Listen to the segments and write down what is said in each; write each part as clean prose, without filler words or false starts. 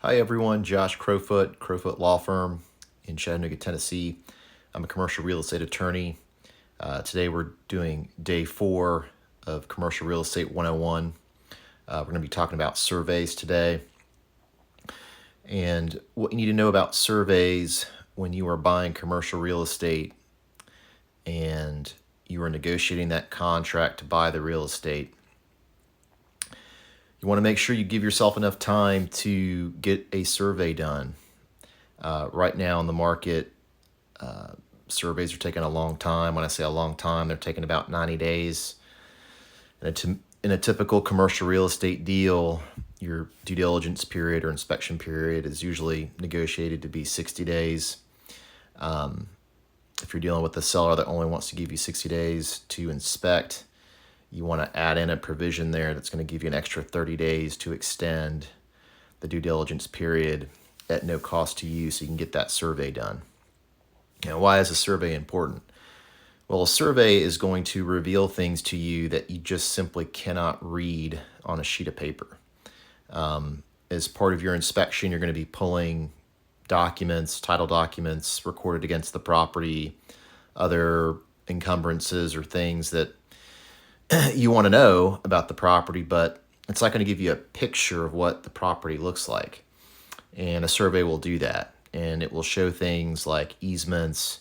Hi everyone, Josh Crowfoot, Crowfoot Law Firm in Chattanooga, Tennessee. I'm a commercial real estate attorney. Today we're doing day 4 of Commercial Real Estate 101. We're going to be talking about surveys today. And what you need to know about surveys when you are buying commercial real estate and you are negotiating that contract to buy the real estate. You want to make sure you give yourself enough time to get a survey done. Right now in the market, surveys are taking a long time. When I say a long time, they're taking about 90 days. In a typical commercial real estate deal, your due diligence period or inspection period is usually negotiated to be 60 days. If you're dealing with a seller that only wants to give you 60 days to inspect, you want to add in a provision there that's going to give you an extra 30 days to extend the due diligence period at no cost to you so you can get that survey done. Now, why is a survey important? Well, a survey is going to reveal things to you that you just simply cannot read on a sheet of paper. As part of your inspection, you're going to be pulling documents, title documents recorded against the property, other encumbrances or things that you want to know about the property, but it's not going to give you a picture of what the property looks like. And a survey will do that. And it will show things like easements,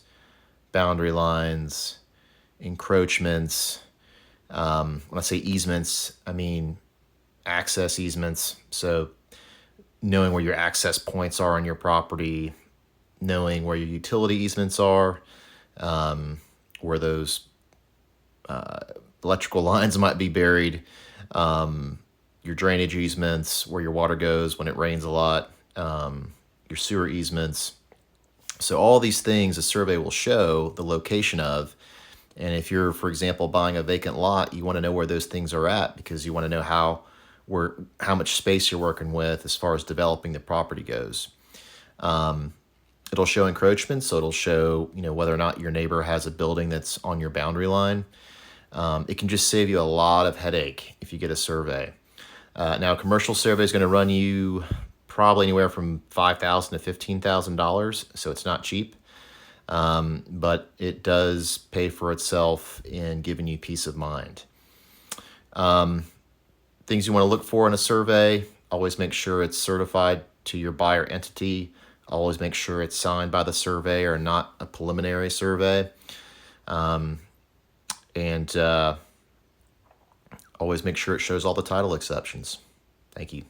boundary lines, encroachments. When I say easements, I mean access easements. So knowing where your access points are on your property, knowing where your utility easements are, where those electrical lines might be buried, your drainage easements, where your water goes when it rains a lot, your sewer easements. So all these things a survey will show the location of. And if you're, for example, buying a vacant lot, you want to know where those things are at because you want to know how much space you're working with as far as developing the property goes. It'll show encroachments, so it'll show whether or not your neighbor has a building that's on your boundary line. It can just save you a lot of headache if you get a survey. Now, a commercial survey is going to run you probably anywhere from $5,000 to $15,000, so it's not cheap. But it does pay for itself in giving you peace of mind. Things you want to look for in a survey: always make sure it's certified to your buyer entity. Always make sure it's signed by the surveyor, not a preliminary survey. And always make sure it shows all the title exceptions. Thank you.